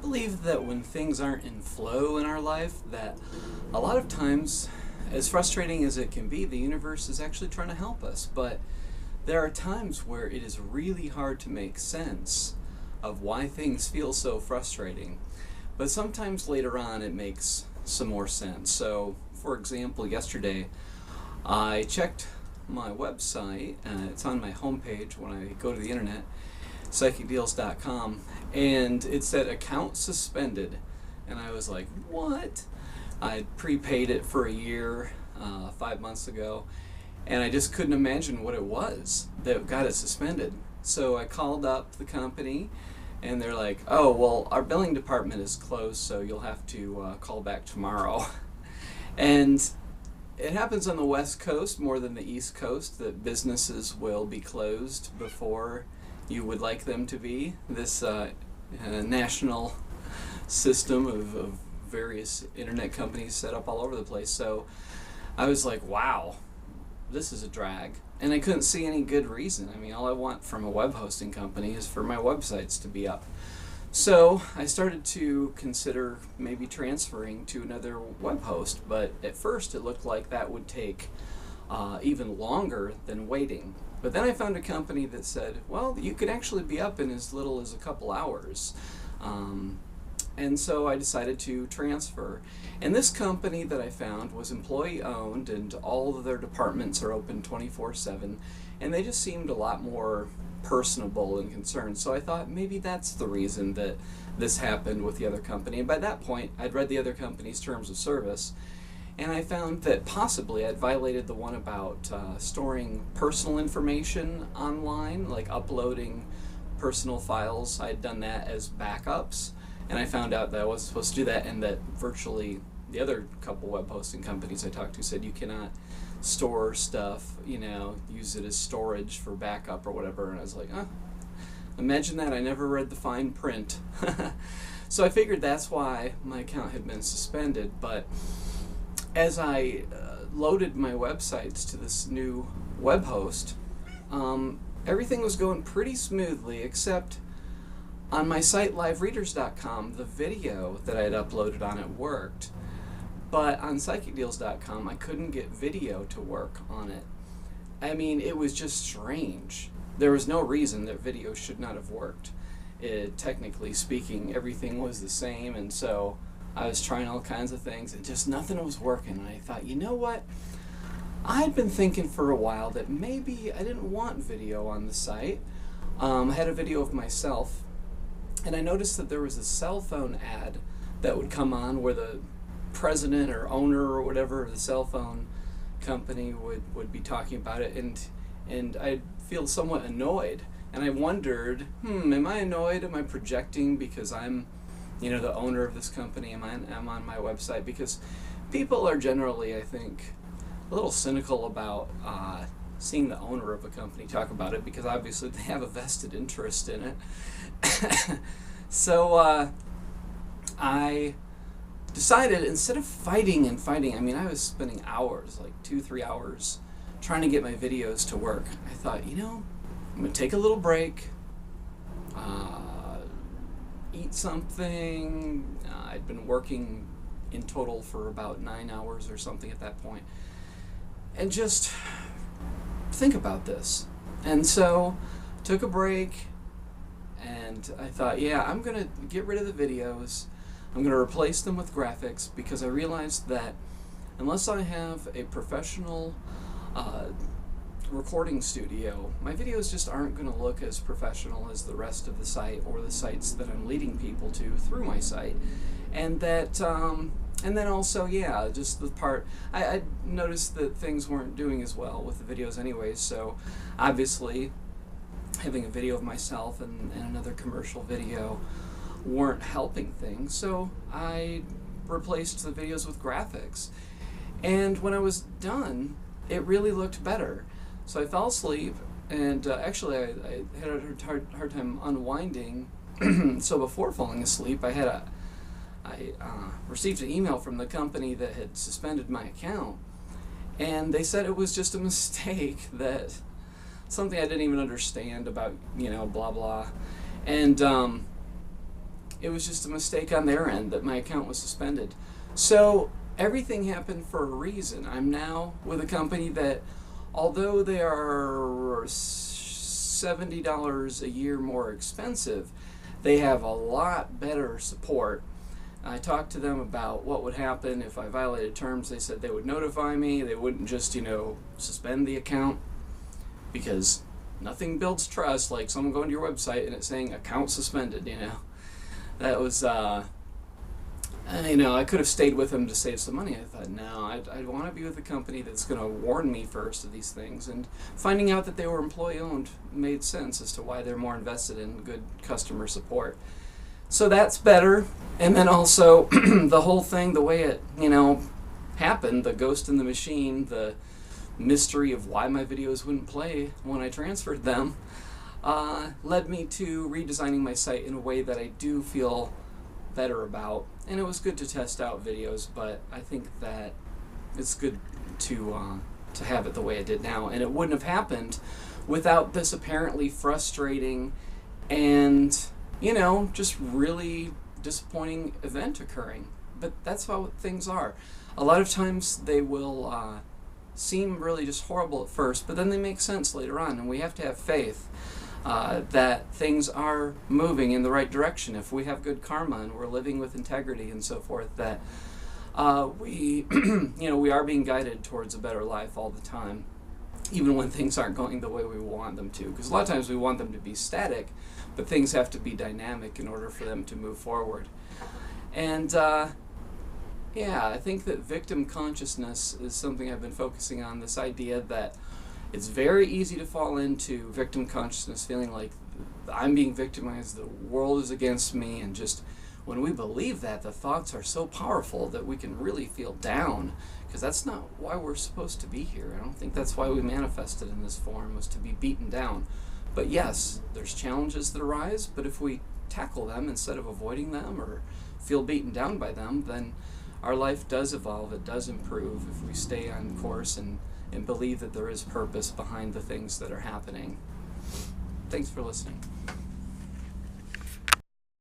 believe that when things aren't in flow in our life, that a lot of times, as frustrating as it can be, the universe is actually trying to help us. But there are times where it is really hard to make sense of why things feel so frustrating. But sometimes later on it makes some more sense. So, for example, yesterday I checked my website, it's on my homepage when I go to the internet, PsychicDeals.com, and it said account suspended, and I was like, what? I prepaid it for a year 5 months ago, and I just couldn't imagine what it was that got it suspended. So I called up the company, and they're like, oh, well, our billing department is closed, so you'll have to call back tomorrow. And it happens on the West Coast more than the East Coast that businesses will be closed before you would like them to be. This national system of various internet companies set up all over the place. So I was like, wow, this is a drag. And I couldn't see any good reason. I mean, all I want from a web hosting company is for my websites to be up. So I started to consider maybe transferring to another web host, but at first it looked like that would take even longer than waiting. But then I found a company that said, well, you could actually be up in as little as a couple hours. And so I decided to transfer. And this company that I found was employee owned, and all of their departments are open 24/7, and they just seemed a lot more personable and concerned. So I thought maybe that's the reason that this happened with the other company. And by that point, I'd read the other company's terms of service, and I found that possibly I'd violated the one about storing personal information online, like uploading personal files. I'd done that as backups, and I found out that I wasn't supposed to do that, and that virtually the other couple web hosting companies I talked to said you cannot store stuff, use it as storage for backup or whatever. And I was like, imagine that. I never read the fine print. So I figured that's why my account had been suspended. But as I loaded my websites to this new web host, everything was going pretty smoothly, except on my site livereaders.com, the video that I had uploaded on it worked. But on PsychicDeals.com, I couldn't get video to work on it. I mean, it was just strange. There was no reason that video should not have worked. Technically speaking, everything was the same, and so I was trying all kinds of things, and just nothing was working. And I thought, you know what? I'd been thinking for a while that maybe I didn't want video on the site. I had a video of myself, and I noticed that there was a cell phone ad that would come on where the president or owner or whatever of the cell phone company would be talking about it, and I'd feel somewhat annoyed, and I wondered, am I annoyed? Am I projecting because I'm the owner of this company? I'm on my website? Because people are generally, I think, a little cynical about seeing the owner of a company talk about it, because obviously they have a vested interest in it. So I decided, instead of fighting, I mean, I was spending hours, like 2-3 hours, trying to get my videos to work. I thought, I'm going to take a little break, eat something. I'd been working in total for about 9 hours or something at that point, and just think about this. And so took a break, and I thought, yeah, I'm going to get rid of the videos. I'm going to replace them with graphics, because I realized that unless I have a professional recording studio, my videos just aren't going to look as professional as the rest of the site or the sites that I'm leading people to through my site. And that, and then also, yeah, just the part, I noticed that things weren't doing as well with the videos anyways, so obviously having a video of myself and another commercial video weren't helping things, so I replaced the videos with graphics. And when I was done, it really looked better. So I fell asleep, and actually I had a hard time unwinding. So before falling asleep, I received an email from the company that had suspended my account, and they said it was just a mistake, that something I didn't even understand about, blah blah. And it was just a mistake on their end that my account was suspended. So everything happened for a reason. I'm now with a company that, although they are $70 a year more expensive, they have a lot better support. I talked to them about what would happen if I violated terms. They said they would notify me. They wouldn't just, suspend the account, because nothing builds trust like someone going to your website and it's saying account suspended. That was I could have stayed with them to save some money. I thought, no, I'd want to be with a company that's going to warn me first of these things. And finding out that they were employee-owned made sense as to why they're more invested in good customer support. So that's better. And then also, the whole thing, the way it, happened, the ghost in the machine, the mystery of why my videos wouldn't play when I transferred them, led me to redesigning my site in a way that I do feel better about. And it was good to test out videos, but I think that it's good to have it the way it did now. And it wouldn't have happened without this apparently frustrating and, just really disappointing event occurring. But that's how things are. A lot of times they will seem really just horrible at first, but then they make sense later on, and we have to have faith that things are moving in the right direction. If we have good karma and we're living with integrity and so forth, that we we are being guided towards a better life all the time, even when things aren't going the way we want them to. Because a lot of times we want them to be static, but things have to be dynamic in order for them to move forward. And I think that victim consciousness is something I've been focusing on, this idea that it's very easy to fall into victim consciousness, feeling like I'm being victimized, the world is against me, and just when we believe that, the thoughts are so powerful that we can really feel down, because that's not why we're supposed to be here. I don't think that's why we manifested in this form, was to be beaten down. But yes, there's challenges that arise, but if we tackle them instead of avoiding them or feel beaten down by them, then our life does evolve, it does improve if we stay on course and believe that there is purpose behind the things that are happening. Thanks for listening.